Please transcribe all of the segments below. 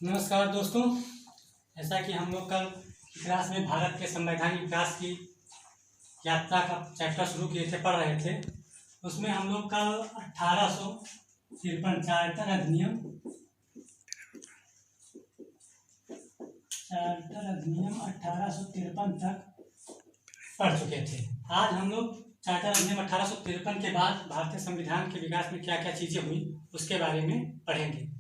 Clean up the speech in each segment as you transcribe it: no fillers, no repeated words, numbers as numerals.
नमस्कार दोस्तों। ऐसा कि हम लोग कल क्लास में भारत के संवैधानिक विकास की यात्रा का चैप्टर शुरू किए थे, पढ़ रहे थे। उसमें हम लोग कल 1853 चार्टर अधिनियम 1853 तक पढ़ चुके थे। आज हम लोग चार्टर अधिनियम 1853 के बाद भारतीय संविधान के विकास में क्या क्या चीज़ें हुई उसके बारे में पढ़ेंगे।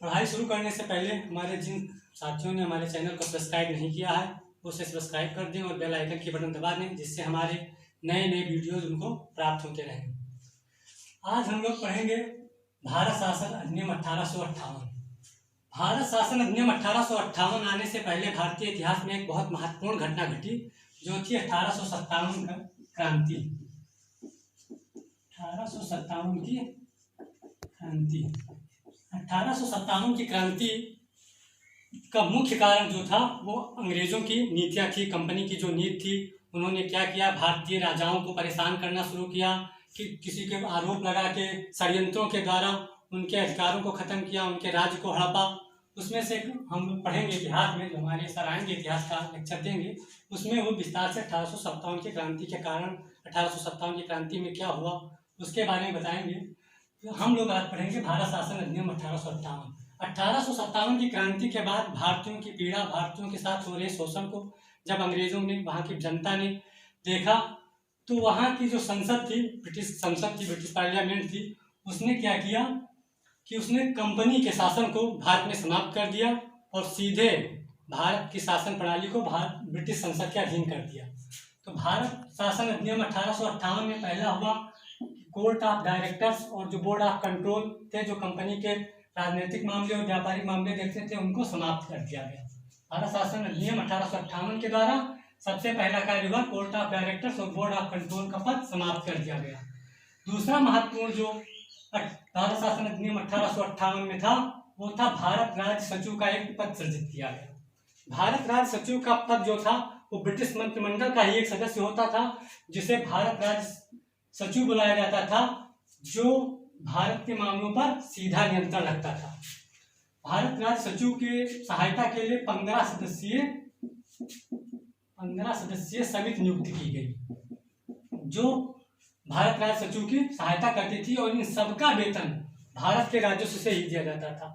पढ़ाई शुरू करने से पहले हमारे जिन साथियों ने हमारे चैनल को सब्सक्राइब नहीं किया है उसे सब्सक्राइब कर दें और बेल आइकन की बटन दबा दें, जिससे हमारे नए नए वीडियोज उनको प्राप्त होते रहें। आज हम लोग पढ़ेंगे भारत शासन अधिनियम 1858। भारत शासन अधिनियम 1858 आने से पहले भारतीय इतिहास में एक बहुत महत्वपूर्ण घटना घटी, जो थी 1857 का क्रांति। 1857 की क्रांति 1857 की क्रांति का मुख्य कारण जो था वो अंग्रेजों की नीतियाँ थी। कंपनी की जो नीति थी, उन्होंने क्या किया, भारतीय राजाओं को परेशान करना शुरू किया कि किसी के आरोप लगा के षड्यंत्रों के द्वारा उनके अधिकारों को ख़त्म किया, उनके राज्य को हड़पा। उसमें से हम पढ़ेंगे इतिहास में, जो हमारे सर आएंगे इतिहास का लेक्चर देंगे, उसमें वो विस्तार से 1857 की क्रांति के कारण 1857 की क्रांति में क्या हुआ उसके बारे में बताएंगे। तो हम लोग आज पढ़ेंगे भारत शासन अधिनियम 1857। 1857 की क्रांति के बाद भारतीयों की पीड़ा, भारतीयों के साथ हो रहे शोषण को जब अंग्रेजों ने, वहाँ की जनता ने देखा, तो वहाँ की जो संसद थी, ब्रिटिश संसद थी, ब्रिटिश पार्लियामेंट थी, उसने क्या किया कि उसने कंपनी के शासन को भारत में समाप्त कर दिया और सीधे भारत की शासन प्रणाली को ब्रिटिश संसद के अधीन कर दिया। तो भारत शासन अधिनियम 1858 में पहला हुआ कोर्ट ऑफ डायरेक्टर्स और जो बोर्ड ऑफ कंट्रोल थे, जो कंपनी के राजनीतिक मामले और व्यापारिक मामले देखते थे, उनको समाप्त कर दिया गया। भारत शासन अधिनियम 1858 के द्वारा सबसे पहला कार्य हुआ कोर्ट ऑफ डायरेक्टर्स और बोर्ड ऑफ कंट्रोल का पद समाप्त कर दिया गया। दूसरा महत्वपूर्ण जो भारत शासन अधिनियम 1858 में था, वो था भारत राज्य सचिव का एक पद सृजित किया गया। भारत राज्य सचिव का पद जो था वो ब्रिटिश मंत्रिमंडल का ही एक सदस्य होता था, जिसे भारत राज्य सचिव बुलाया जाता था, जो भारत के मामलों पर सीधा नियंत्रण रखता था। भारत राज्य सचिव के सहायता के लिए 15 सदस्यीय समिति नियुक्त की गई, जो भारत राज्य सचिव की सहायता करती थी, और इन सबका वेतन भारत के राजस्व से ही दिया जाता था।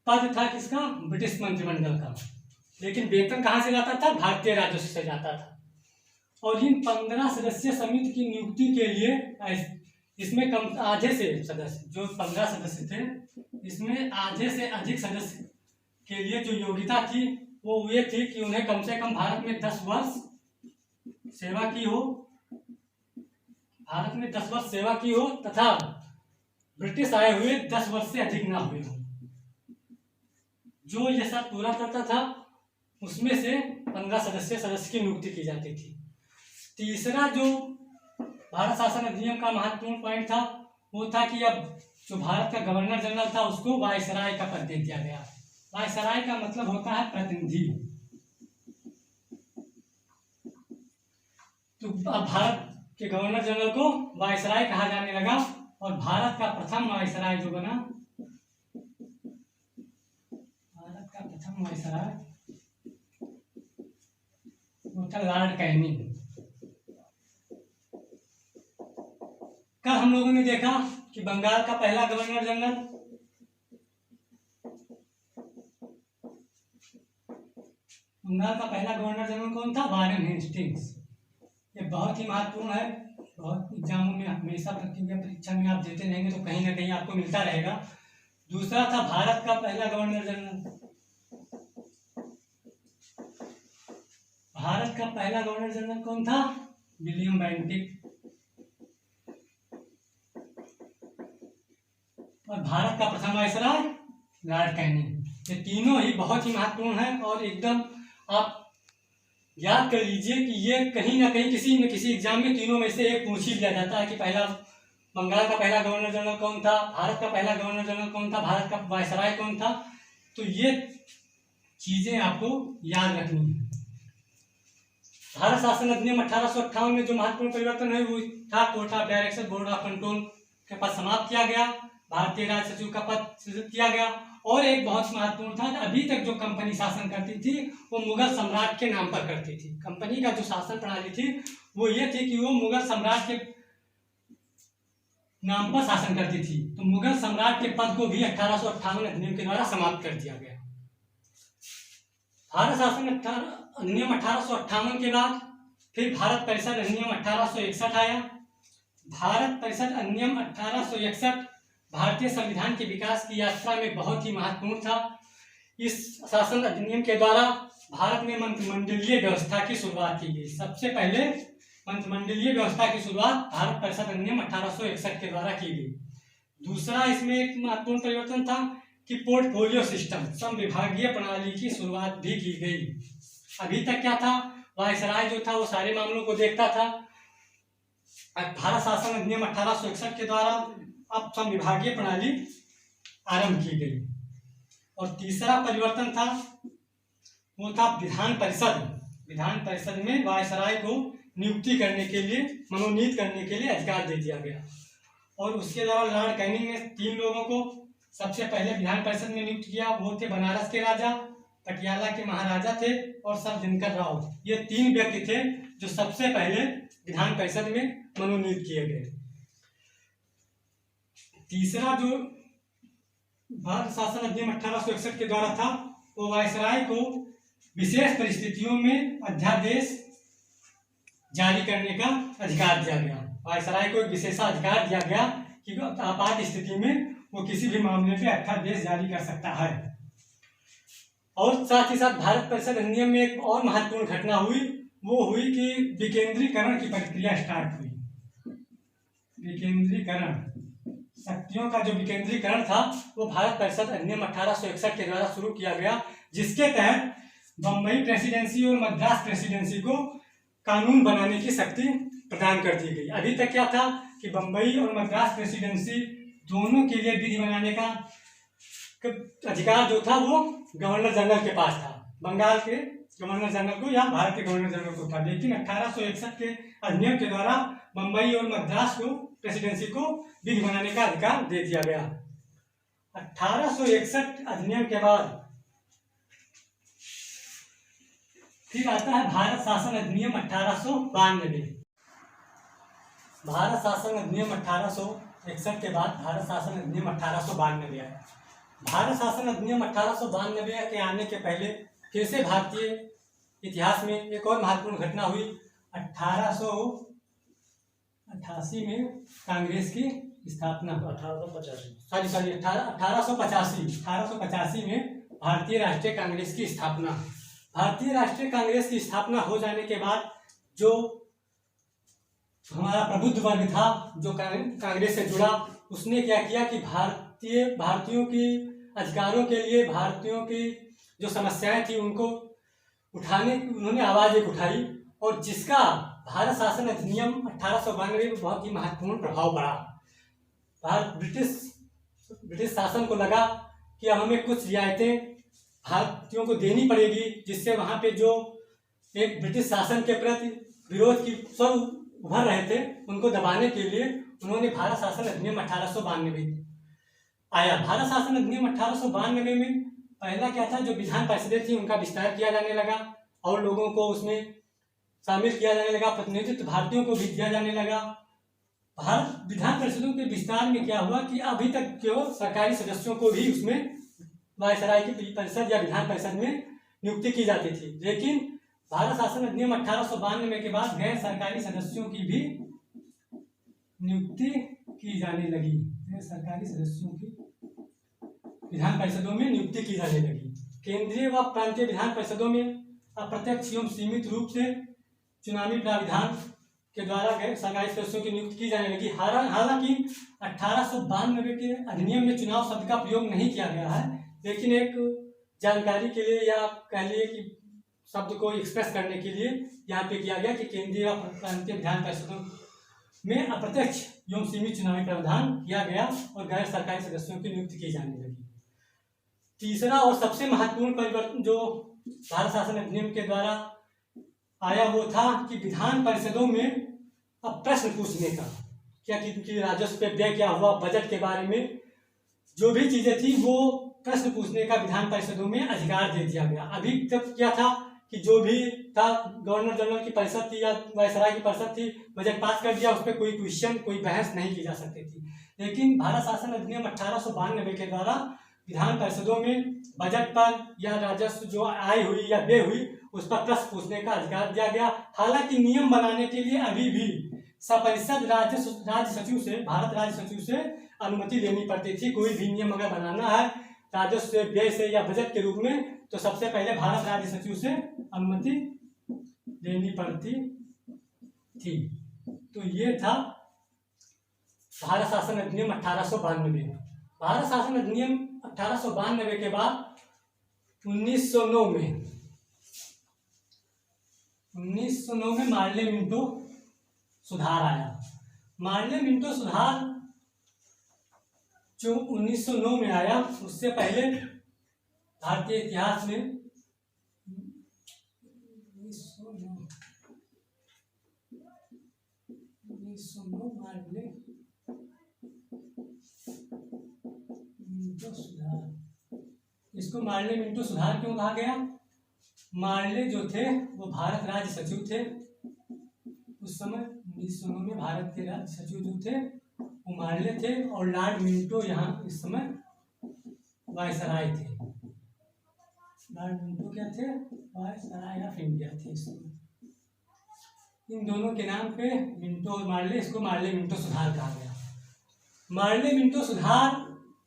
पद था किसका? ब्रिटिश मंत्रिमंडल का, लेकिन वेतन कहाँ से जाता था? भारतीय राजस्व से जाता था। और इन 15 सदस्यीय समिति की नियुक्ति के लिए इसमें कम आधे से सदस्य, जो 15 सदस्य थे, इसमें आधे से अधिक सदस्य के लिए जो योग्यता थी वो ये थी कि उन्हें कम से कम भारत में 10 वर्ष सेवा की हो, भारत में 10 वर्ष सेवा की हो, तथा ब्रिटिश आए हुए 10 वर्ष से अधिक ना हुए हो। जो ये सब पूरा करता था, उसमें से 15 सदस्य की नियुक्ति की जाती थी। तीसरा जो भारत शासन अधिनियम का महत्वपूर्ण पॉइंट था, वो था कि अब जो भारत का गवर्नर जनरल था, उसको वायसराय का पद दे दिया गया। वायसराय का मतलब होता है प्रतिनिधि। तो अब भारत के गवर्नर जनरल को वायसराय कहा जाने लगा, और भारत का प्रथम वायसराय जो बना, भारत का प्रथम वायसराय वो था लॉर्ड कैनिंग। कल हम लोगों ने देखा कि बंगाल का पहला गवर्नर जनरल कौन था? Warren Hastings. ये बहुत ही महत्वपूर्ण है, बहुत एग्जामों में हमेशा प्रतियोगी परीक्षा में आप देते रहेंगे तो कहीं ना कहीं आपको मिलता रहेगा। दूसरा था भारत का पहला गवर्नर जनरल। भारत का पहला गवर्नर जनरल कौन था? William Bentinck. और भारत का प्रथम वायसराय लॉर्ड कैनिंग। ये तीनों ही बहुत ही महत्वपूर्ण है, और एकदम आप याद कर लीजिए कि ये कहीं ना कहीं किसी न किसी एग्जाम में तीनों में से एक पूछ ही लिया जाता है कि पहला बंगाल का पहला गवर्नर जनरल कौन था, भारत का पहला गवर्नर जनरल कौन था, भारत का वायसराय कौन था। तो ये चीजें आपको याद रखनी है। भारत शासन अधिनियम 1858 में जो महत्वपूर्ण परिवर्तन है वो था court of director, board of control के पद समाप्त किया गया। भारतीय राज्य सचिव का पद सृजित किया गया। और एक बहुत महत्वपूर्ण था, अभी तक जो कंपनी शासन करती थी वो मुगल सम्राट के नाम पर करती थी। कंपनी का जो शासन प्रणाली थी वो ये थी कि वो मुगल सम्राट के नाम पर शासन करती थी। तो मुगल सम्राट के पद को भी 1858 अधिनियम के द्वारा समाप्त कर दिया गया। भारत शासन अधिनियम 1858 के बाद फिर भारत परिषद अधिनियम 1861 आया। भारत परिषद अधिनियम 1861 भारतीय संविधान के विकास की यात्रा में बहुत ही महत्वपूर्ण था। इस शासन अधिनियम के द्वारा भारत में मंत्रिमंडलीय व्यवस्था की शुरुआत की गई। सबसे पहले मंत्रिमंडलीय व्यवस्था की शुरुआत भारत परिषद अधिनियम 1861 के द्वारा की गई। दूसरा इसमें एक महत्वपूर्ण परिवर्तन था कि पोर्टफोलियो सिस्टम, संविभागीय प्रणाली की शुरुआत भी की गई। अभी तक क्या था, वायसराय जो था वो सारे मामलों को देखता था। भारत शासन अधिनियम 1861 के द्वारा अब संविभागीय प्रणाली आरंभ की गई। और तीसरा परिवर्तन था वो था विधान परिषद। विधान परिषद में वायसराय को नियुक्ति करने के लिए, मनोनीत करने के लिए अधिकार दे दिया गया। और उसके द्वारा लॉर्ड कैनिंग ने 3 लोगों को सबसे पहले विधान परिषद में नियुक्त किया। वो थे बनारस के राजा, पटियाला के महाराजा थे और सर दिनकर राव। ये 3 व्यक्ति थे जो सबसे पहले विधान परिषद में मनोनीत किए गए। तीसरा जो भारत शासन अधिनियम 1861 के द्वारा था वो वायसराय को विशेष परिस्थितियों में अध्यादेश जारी करने का अधिकार दिया गया। वायसराय को एक विशेषाधिकार दिया गया कि आपात स्थिति में वो किसी भी मामले पे अध्यादेश जारी कर सकता है। और साथ ही साथ भारत परिषद अधिनियम में एक और महत्वपूर्ण घटना हुई, वो हुई कि विकेंद्रीकरण की प्रक्रिया स्टार्ट हुई। विकेंद्रीकरण, शक्तियों का जो विकेंद्रीकरण था वो भारत परिषद अधिनियम 1861 के द्वारा शुरू किया गया, जिसके तहत बम्बई प्रेसिडेंसी और मद्रास प्रेसिडेंसी को कानून बनाने की शक्ति प्रदान कर दी गई। अभी तक क्या था कि बम्बई और मद्रास प्रेसिडेंसी दोनों के लिए विधि बनाने का अधिकार जो था वो गवर्नर जनरल के पास था। बंगाल के गवर्नर जनरल को या भारत के गवर्नर जनरल को था। लेकिन 1861 के अधिनियम के द्वारा बम्बई और मद्रास को प्रेसिडेंसी को विधि बनाने का अधिकार दे दिया गया। 1861 अधिनियम के बाद फिर आता है भारत शासन अधिनियम 1892। भारत शासन अधिनियम 1861 के बाद भारत शासन अधिनियम 1892 आया। भारत शासन अधिनियम 1892 के आने के पहले फिर से भारतीय इतिहास में एक और महत्वपूर्ण घटना हुई। 1888 में कांग्रेस की स्थापना, 1885 में भारतीय राष्ट्रीय कांग्रेस की स्थापना। भारतीय राष्ट्रीय कांग्रेस की स्थापना हो जाने के बाद जो हमारा प्रबुद्ध वर्ग था जो कांग्रेस से जुड़ा, उसने क्या किया कि भारतीयों की अधिकारों के लिए, भारतीयों की जो समस्याएं थी उनको उठाने उन्होंने आवाज एक उठाई, और जिसका भारत शासन अधिनियम 1892 में बहुत ही महत्वपूर्ण प्रभाव पड़ा। ब्रिटिश शासन को लगा कि अब हमें कुछ रियायतें भारतीयों को देनी पड़ेगी, जिससे वहाँ पे जो एक ब्रिटिश शासन के प्रति विरोध की स्वर उभर रहे थे उनको दबाने के लिए उन्होंने भारत शासन अधिनियम 1892 आया। भारत शासन अधिनियम 1892 में पहला क्या था, जो विधान परिषदें थी उनका विस्तार किया जाने लगा और लोगों को उसमें शामिल किया जाने लगा, प्रतिनिधित्व भारतीयों को भी दिया जाने लगा। भारत विधान परिषदों के विस्तार में क्या हुआ कि अभी तक केवल सरकारी सदस्यों को भी उसमें वायसराय की परिषद या विधान परिषद में नियुक्ति की जाती थी, लेकिन भारत शासन अधिनियम 1892 के बाद गैर सरकारी सदस्यों की भी नियुक्ति की जाने लगी। गैर सरकारी सदस्यों की विधान परिषदों में नियुक्ति की जाने लगी। केंद्रीय व प्रांतीय विधान परिषदों में अप्रत्यक्ष एवं सीमित रूप से चुनावी प्राविधान के द्वारा गैर सरकारी सदस्यों की नियुक्ति की जाने लगी। हालांकि 1892 के अधिनियम में चुनाव शब्द का प्रयोग नहीं किया गया है, लेकिन एक जानकारी के लिए या कह लिए कि शब्द को एक्सप्रेस करने के लिए यहाँ पे किया गया कि केंद्रीय व प्रांतीय विधान परिषदों में अप्रत्यक्ष एवं सीमित चुनावी प्रावधान किया गया और गैर सरकारी सदस्यों की नियुक्ति की जाने लगी। तीसरा और सबसे महत्वपूर्ण परिवर्तन जो भारत शासन अधिनियम के द्वारा आया वो था कि विधान परिषदों में अब प्रश्न पूछने का, क्या कि राजस्व पे व्यय क्या हुआ, बजट के बारे में जो भी चीजें थी वो प्रश्न पूछने का विधान परिषदों में अधिकार दे दिया गया। अभी तक क्या था कि जो भी था गवर्नर जनरल की परिषद थी या वायसराय की परिषद थी, बजट पास कर दिया, उस पर कोई क्वेश्चन कोई बहस नहीं की जा सकती थी। लेकिन भारत शासन अधिनियम 1892 के द्वारा विधान परिषदों में बजट पर या राजस्व जो आय हुई या व्यय हुई उस पर प्रश्न पूछने का अधिकार दिया गया। हालांकि नियम बनाने के लिए अभी भी सपरिषद राज्य सचिव से, भारत राज्य सचिव से अनुमति लेनी पड़ती थी। कोई भी नियम अगर बनाना है राजस्व से, व्यय से या बजट के रूप में, तो सबसे पहले भारत राज्य सचिव से अनुमति लेनी पड़ती थी। तो ये था भारत शासन अधिनियम 1892। भारत शासन अधिनियम 1892 के बाद 1909 में मार्ले मिंटो सुधार आया। मार्ले मिंटो सुधार जो 1909 में आया, उससे पहले भारतीय इतिहास में 1909 मार्ले मिंटो सुधार, इसको मार्ले मिंटो सुधार क्यों कहा गया? मार्ले जो थे वो भारत राज्य सचिव थे उस समय। 1909 में भारत के राज्य सचिव जो थे वो मार्ले थे और लॉर्ड मिंटो यहाँ इस समय वायसराय थे। लॉर्ड मिंटो क्या थे? वायसराय ऑफ इंडिया थे इस समय। इन दोनों के नाम पे मिंटो और मार्ले, इसको मार्ले मिंटो सुधार कहा गया। मार्ले मिंटो सुधार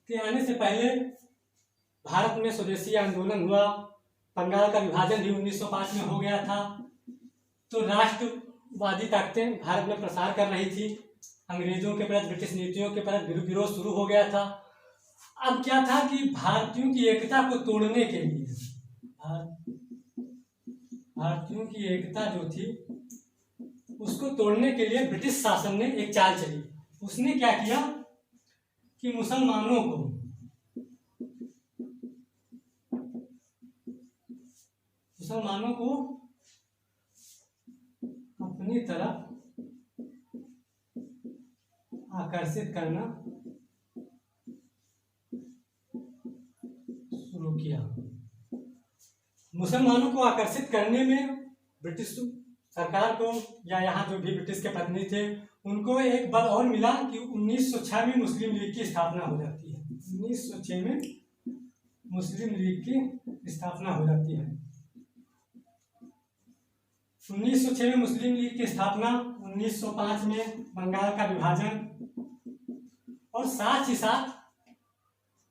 के आने से पहले भारत में स्वदेशी आंदोलन हुआ। बंगाल का विभाजन भी 1905 में हो गया था। तो राष्ट्रवादी ताकतें भारत में प्रसार कर रही थी। अंग्रेजों के प्रति, ब्रिटिश नीतियों के प्रति विरोध शुरू हो गया था। अब क्या था कि भारतीयों की एकता को तोड़ने के लिए, भारतीयों की एकता जो थी उसको तोड़ने के लिए ब्रिटिश शासन ने एक चाल चली। उसने क्या किया कि मुसलमानों को अपनी तरफ आकर्षित करना शुरू किया। मुसलमानों को आकर्षित करने में ब्रिटिश सरकार को या यहाँ जो भी ब्रिटिश के प्रतिनिधि थे उनको एक बल और मिला कि 1906 में मुस्लिम लीग की स्थापना हो जाती है। 1906 में मुस्लिम लीग की स्थापना हो जाती है। 1906 में मुस्लिम लीग की स्थापना, 1905 में बंगाल का विभाजन, और साथ ही साथ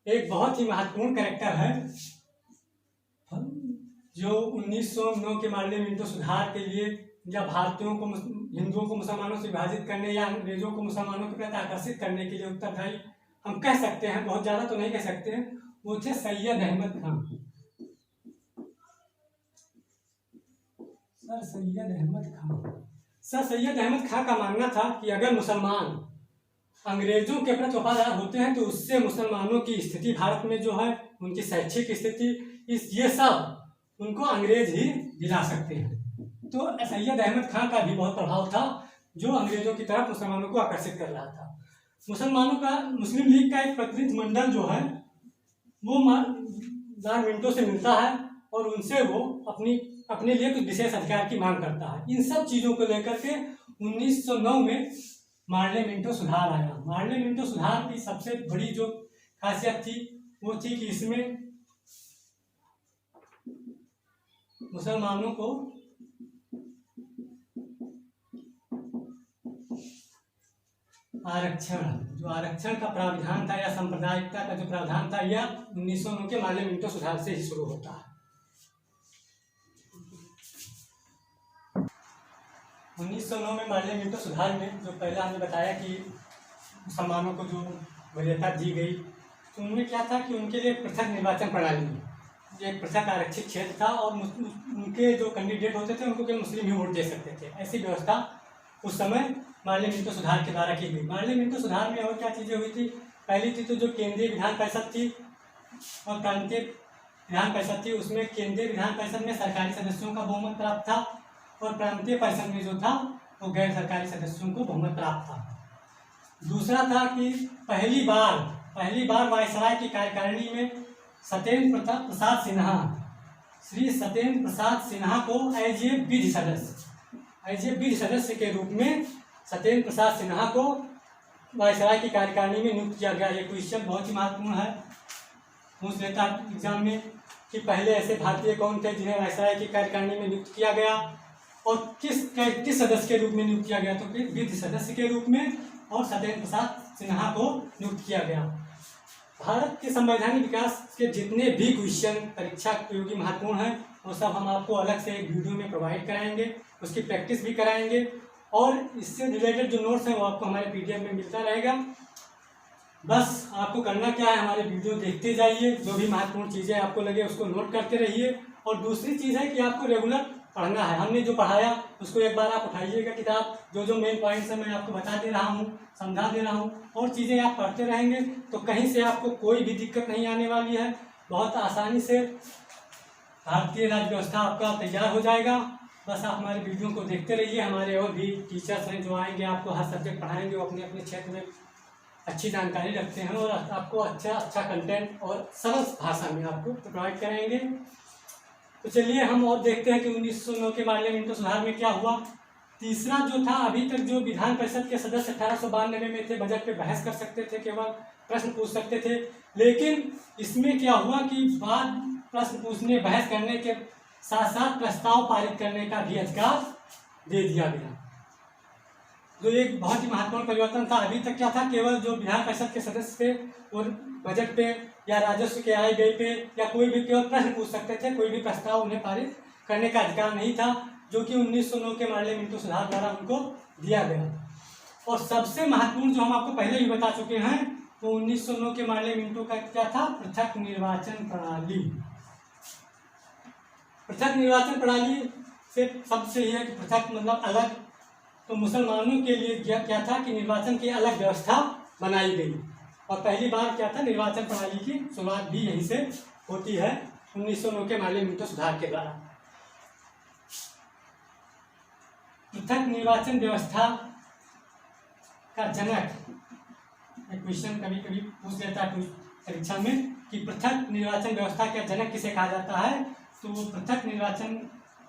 एक बहुत ही महत्वपूर्ण कैरेक्टर है जो 1909 के मार्ले मिंटो सुधार के लिए या भारतीयों को, हिंदुओं को मुसलमानों से विभाजित करने या अंग्रेजों को मुसलमानों के प्रति आकर्षित करने के लिए उत्तरदायी हम कह सकते हैं, बहुत ज़्यादा तो नहीं कह सकते हैं, वो थे सैयद अहमद खान। सर सैयद अहमद खान का मानना था कि अगर मुसलमान अंग्रेजों के प्रति वफादार होते हैं तो उससे मुसलमानों की स्थिति भारत में जो है, उनकी शैक्षिक स्थिति, ये सब उनको अंग्रेज ही दिला सकते हैं। तो सैयद अहमद खान का भी बहुत प्रभाव था जो अंग्रेजों की तरफ मुसलमानों को आकर्षित कर रहा था। मुस्लिम लीग का एक प्रतिनिधि मंडल जो है वो लॉर्ड मिंटो से मिलता है और उनसे वो अपने लिए कुछ विशेष अधिकार की मांग करता है। इन सब चीज़ों को लेकर के 1909 में मार्ले मिंटो सुधार आया। मार्ले मिंटो सुधार की सबसे बड़ी जो खासियत थी वो थी कि इसमें मुसलमानों को आरक्षण का प्रावधान था या सांप्रदायिकता का जो प्रावधान था, यह 1909 के मार्ले मिंटो सुधार से ही शुरू होता है। 1909 में मार्ले मिंटो सुधार में जो पहला हमने बताया कि मुसलमानों को जो वरीयता दी गई, तो उनमें क्या था कि उनके लिए पृथक निर्वाचन प्रणाली, एक पृथक आरक्षित क्षेत्र था और उनके जो कैंडिडेट होते थे उनको केवल मुस्लिम ही वोट दे सकते थे। ऐसी व्यवस्था उस समय मार्ले मिंटो सुधार के द्वारा की गई। मार्ले मिंटो सुधार में और क्या चीज़ें हुई थी? पहली थी तो जो केंद्रीय विधान परिषद थी और प्रांतीय विधान परिषद थी, उसमें केंद्रीय विधान परिषद में सरकारी सदस्यों का बहुमत प्राप्त था और प्रांतीय परिषद में जो था वो गैर सरकारी सदस्यों को बहुमत प्राप्त था। दूसरा था कि पहली बार पहली बार वायसराय की कार्यकारिणी में सत्येंद्र प्रसाद सिन्हा, श्री सत्येंद्र प्रसाद सिन्हा को एज ए विधि सदस्य के रूप में सत्येंद्र प्रसाद सिन्हा को वायसराय की कार्यकारिणी में नियुक्त किया गया। ये क्वेश्चन बहुत ही महत्वपूर्ण है, पूछ लेता है एग्जाम में कि पहले ऐसे भारतीय कौन थे जिन्हें वायसराय की कार्यकारिणी में नियुक्त किया गया और किस सदस्य के रूप में नियुक्त किया गया, तो फिर विधि सदस्य के रूप में और सत्येंद्र प्रसाद सिन्हा को नियुक्त किया गया। भारत के संवैधानिक विकास के जितने भी क्वेश्चन परीक्षा उपयोगी महत्वपूर्ण हैं वो सब हम आपको अलग से एक वीडियो में प्रोवाइड कराएंगे, उसकी प्रैक्टिस भी कराएंगे और इससे रिलेटेड जो नोट्स हैं वो आपको हमारे PDF में मिलता रहेगा। बस आपको करना क्या है, हमारे वीडियो देखते जाइए, जो भी महत्वपूर्ण चीज़ें आपको लगे उसको नोट करते रहिए। और दूसरी चीज़ है कि आपको रेगुलर पढ़ना है, हमने जो पढ़ाया उसको एक बार आप उठाइएगा किताब, जो मेन पॉइंट्स है मैं आपको बता दे रहा हूँ, समझा दे रहा हूँ, और चीज़ें आप पढ़ते रहेंगे तो कहीं से आपको कोई भी दिक्कत नहीं आने वाली है। बहुत आसानी से भारतीय राज्य व्यवस्था आपका तैयार हो जाएगा। बस आप हमारे वीडियो को देखते रहिए। हमारे और भी टीचर्स हैं जो आएंगे, आपको हर सब्जेक्ट पढ़ाएंगे, वो अपने अपने क्षेत्र में अच्छी जानकारी रखते हैं और आपको अच्छा कंटेंट और सरल भाषा में आपको प्रोवाइड कराएंगे। तो चलिए हम और देखते हैं कि 1909 के पार्लियामेंट सुधार में क्या हुआ। तीसरा जो था, अभी तक जो विधान परिषद के सदस्य 1892 में थे, बजट पे बहस कर सकते थे, केवल प्रश्न पूछ सकते थे, लेकिन इसमें क्या हुआ कि बाद प्रश्न पूछने बहस करने के साथ साथ प्रस्ताव पारित करने का भी अधिकार दे दिया गया, जो एक बहुत ही महत्वपूर्ण परिवर्तन था। अभी तक क्या था, केवल जो विधान परिषद के सदस्य थे और बजट पे या राजस्व के आय व्यय पे या कोई भी केवल प्रश्न पूछ सकते थे, कोई भी प्रस्ताव उन्हें पारित करने का अधिकार नहीं था, जो कि 1909 के पार्लियामेंट सुधार द्वारा उनको दिया गया। और सबसे महत्वपूर्ण जो हम आपको पहले ही बता चुके हैं, तो 1909 के पार्लियामेंटों का क्या था, पृथक निर्वाचन प्रणाली। पृथक निर्वाचन प्रणाली से सबसे यह है कि पृथक मतलब अलग, तो मुसलमानों के लिए क्या था कि निर्वाचन की अलग व्यवस्था बनाई गई और पहली बार क्या था, निर्वाचन प्रणाली की शुरुआत भी यहीं से होती है 1909 के पार्लियामेंट सुधार के द्वारा। पृथक निर्वाचन व्यवस्था का जनक, क्वेश्चन कभी कभी पूछ लेता है परीक्षा में कि पृथक निर्वाचन व्यवस्था का जनक किसे कहा जाता है, तो पृथक निर्वाचन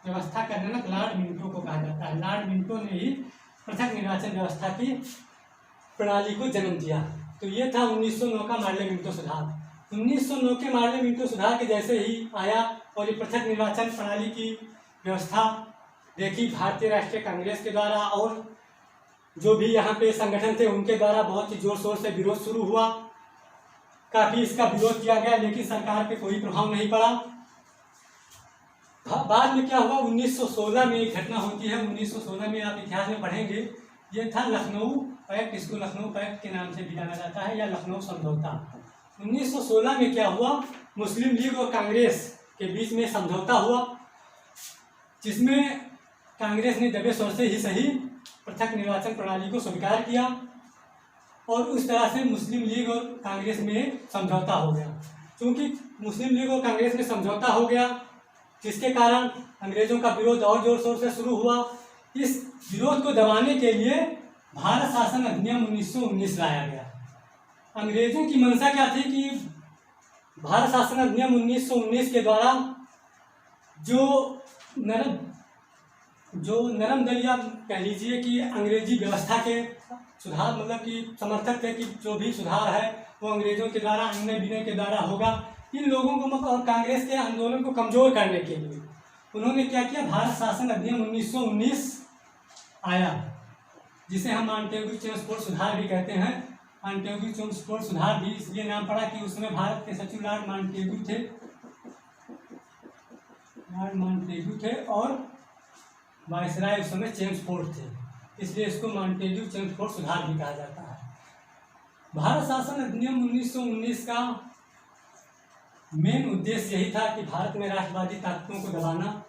व्यवस्था का जनक लॉर्ड मिंटो को कहा जाता है। लॉर्ड मिंटो ने ही पृथक निर्वाचन व्यवस्था की प्रणाली को जन्म दिया। तो ये था 1909 का पार्लियामेंट सुधार। 1909 के पार्लियामेंट सुधार के जैसे ही आया और ये पृथक निर्वाचन प्रणाली की व्यवस्था देखी भारतीय राष्ट्रीय कांग्रेस के द्वारा और जो भी यहाँ पे संगठन थे उनके द्वारा बहुत ही जोर शोर से विरोध शुरू हुआ। काफ़ी इसका विरोध किया गया, लेकिन सरकार पे कोई प्रभाव नहीं पड़ा। बाद में क्या हुआ, 1916 में एक घटना होती है। 1916 में आप इतिहास में पढ़ेंगे, ये था लखनऊ पैक्ट, इसको लखनऊ पैक्ट के नाम से भी जाना जाता है या लखनऊ समझौता। 1916 में क्या हुआ, मुस्लिम लीग और कांग्रेस के बीच में समझौता हुआ, जिसमें कांग्रेस ने दबे स्वर से ही सही पृथक निर्वाचन प्रणाली को स्वीकार किया और उस तरह से मुस्लिम लीग और कांग्रेस में समझौता हो गया। क्योंकि मुस्लिम लीग और कांग्रेस में समझौता हो गया, जिसके कारण अंग्रेजों का विरोध और जोर शोर से शुरू हुआ। इस विरोध को दबाने के लिए भारत शासन अधिनियम 1919 लाया गया। अंग्रेजों की मंशा क्या थी कि भारत शासन अधिनियम 1919 के द्वारा जो नरम दल या कह लीजिए कि अंग्रेजी व्यवस्था के सुधार मतलब कि समर्थक थे कि जो भी सुधार है वो अंग्रेजों के द्वारा अन्य विनय के द्वारा होगा। इन लोगों को और कांग्रेस के आंदोलन को कमजोर करने के लिए उन्होंने क्या किया, भारत शासन अधिनियम 1919 आया, जिसे हम मॉन्टेग्यू-चेम्सफोर्ड सुधार भी कहते हैं। मॉन्टेग्यू-चेम्सफोर्ड सुधार भी इसलिए नाम पड़ा कि उसमें भारत के सचिव लॉर्ड मॉन्टेग्यू थे और वायसराय उस समय चेम्सफोर्ड थे, इसलिए इसको मॉन्टेग्यू-चेम्सफोर्ड सुधार भी कहा जाता है। भारत शासन अधिनियम 1919 का मेन उद्देश्य यही था कि भारत में राष्ट्रवादी ताकतों को दबाना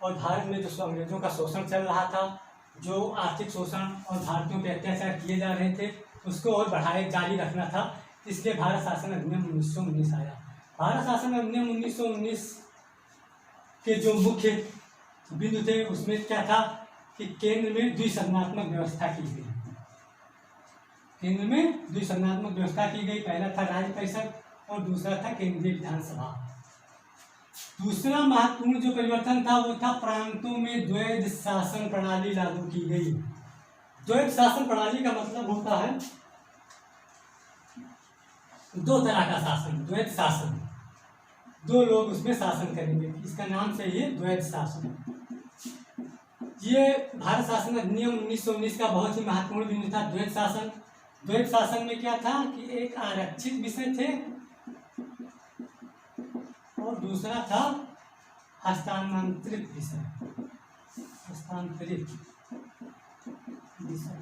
और भारत में जो अंग्रेजों का शोषण चल रहा था, जो आर्थिक शोषण और भारतीयों पर अत्याचार किए जा रहे थे, उसको और बढ़ाए जारी रखना था। इसलिए भारत शासन अधिनियम 1919 आया। भारत शासन अधिनियम 1919 के जो मुख्य बिंदु थे उसमें क्या था कि केंद्र में द्विसदनात्मक व्यवस्था की गई। केंद्र में द्विसदनात्मक व्यवस्था की गई। पहला था राज्य परिषद और दूसरा था केंद्रीय विधानसभा। दूसरा महत्वपूर्ण जो परिवर्तन था वो था प्रांतों में द्वैध शासन प्रणाली लागू की गई। द्वैध शासन प्रणाली का मतलब होता है दो तरह का शासन, द्वैध शासन, दो लोग उसमें शासन करेंगे, इसका नाम से ये द्वैध शासन। ये भारत शासन अधिनियम 1919 का बहुत ही महत्वपूर्ण बिंदु था, द्वैध शासन। द्वैध शासन में क्या था कि एक आरक्षित विषय थे और दूसरा था हस्तांतरित विषय, हस्तांतरित विषय।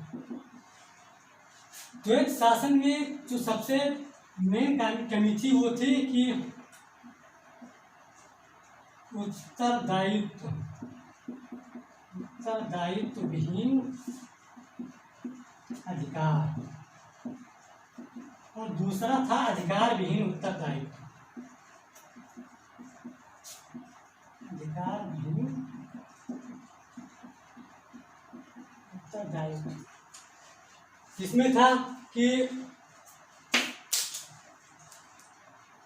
द्वैध शासन में जो सबसे मेन कमी थी वो थी कि उत्तरदायित्व विहीन अधिकार और दूसरा था अधिकार विहीन उत्तरदायित्व। अधिकार विहीन उत्तरदायित्व जिसमें था कि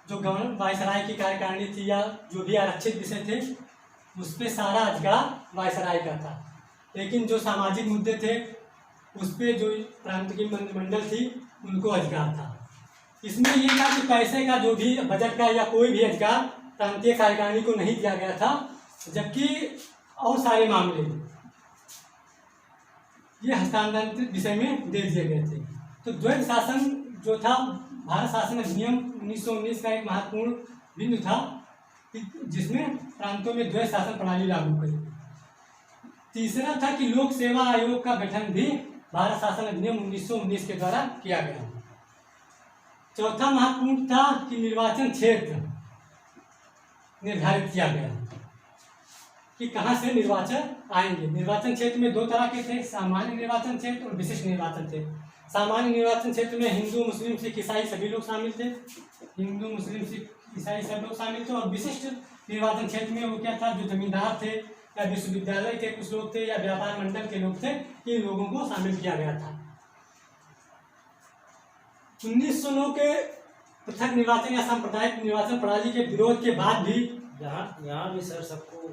जो गवर्नर वायसराय की कार्यकारिणी थी या जो भी आरक्षित विषय थे उस पर सारा अधिकार वायसराय का था, लेकिन जो सामाजिक मुद्दे थे उस पर जो प्रांत की मंत्रिमंडल थी उनको अधिकार था। इसमें ये था कि पैसे का जो भी बजट का या कोई भी अधिकार प्रांतीय कार्यकारिणी को नहीं दिया गया था, जबकि और सारे मामले ये हस्तांतरित विषय में दे दिए गए थे। तो द्वैध शासन जो था भारत शासन अधिनियम 1919 का एक महत्वपूर्ण बिंदु था जिसमें प्रांतों में द्वैध शासन प्रणाली लागू करी। तीसरा था कि लोक सेवा आयोग का गठन भी भारत शासन अधिनियम 1919 के द्वारा किया गया। चौथा महत्वपूर्ण था कि निर्वाचन क्षेत्र निर्धारित किया गया कि कहाँ से निर्वाचन आएंगे। निर्वाचन क्षेत्र में दो तरह के थे, सामान्य निर्वाचन क्षेत्र और विशिष्ट निर्वाचन क्षेत्र। सामान्य निर्वाचन क्षेत्र में हिंदू मुस्लिम सिख ईसाई सभी लोग शामिल थे, हिंदू मुस्लिम सिख ईसाई सब लोग शामिल थे। और विशिष्ट निर्वाचन क्षेत्र में वो क्या था, जो जमींदार थे या विश्वविद्यालय के कुछ लोग थे या व्यापार मंडल के लोग थे, इन लोगों को शामिल किया गया था। 1909 के पृथक निर्वाचन या सांप्रदायिक निर्वाचन प्रणाली के विरोध के बाद भी यहाँ भी सर सबको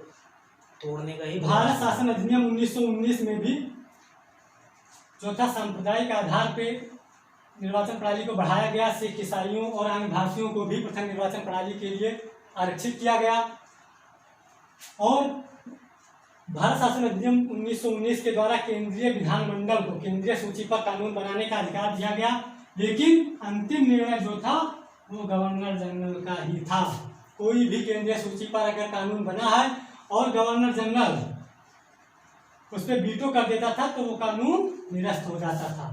तोड़ने का ही भारत शासन अधिनियम 1919 में भी जो था सांप्रदायिक आधार पे निर्वाचन प्रणाली को बढ़ाया गया। सिख ईसाइयों और अन्य भारतीयों को भी पृथक निर्वाचन प्रणाली के लिए आरक्षित किया गया और भारत शासन अधिनियम 1919 के द्वारा केंद्रीय विधानमंडल को केंद्रीय सूची पर कानून बनाने का अधिकार दिया गया, लेकिन अंतिम निर्णय जो था वो गवर्नर जनरल का ही था। कोई भी केंद्रीय सूची पर अगर कानून बना है और गवर्नर जनरल उस पर वीटो कर देता था तो वो कानून निरस्त हो जाता था।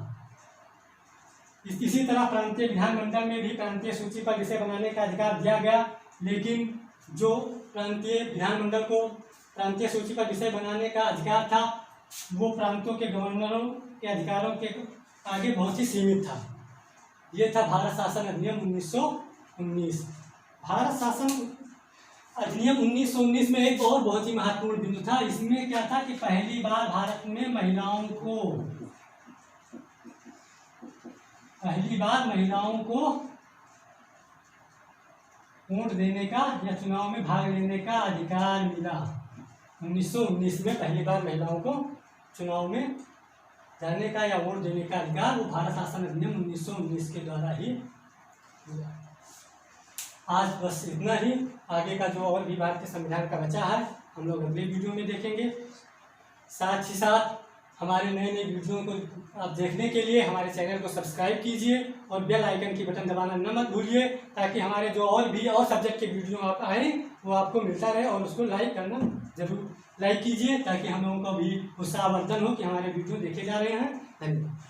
इसी तरह प्रांतीय विधानमंडल में भी प्रांतीय सूची पर विषय बनाने का अधिकार दिया गया, लेकिन जो प्रांतीय विधानमंडल को प्रांतीय सूची पर विषय बनाने का अधिकार था वो प्रांतों के गवर्नरों के अधिकारों के आगे बहुत ही सीमित था। ये था भारत शासन अधिनियम 1919। भारत शासन अधिनियम 1919 में एक और बहुत ही महत्वपूर्ण बिंदु था। इसमें क्या था कि पहली बार भारत में महिलाओं को वोट देने का या चुनाव में भाग लेने का अधिकार मिला। 1919 में पहली बार महिलाओं को चुनाव में जाने का या वोट देने का अधिकार वो भारत शासन अधिनियम 1919 के द्वारा ही मिला। आज बस इतना ही। आगे का जो और भी भारतीय संविधान का बचा है हम लोग अगले वीडियो में देखेंगे। साथ ही साथ हमारे नए नए वीडियो को आप देखने के लिए हमारे चैनल को सब्सक्राइब कीजिए और बेल आइकन की बटन दबाना न मत भूलिए, ताकि हमारे जो और सब्जेक्ट के वीडियो आप आए वो आपको मिलता रहे। और उसको लाइक करना जरूर लाइक कीजिए ताकि हम लोगों का भी उत्साहवर्धन हो कि हमारे वीडियो देखे जा रहे हैं। धन्यवाद।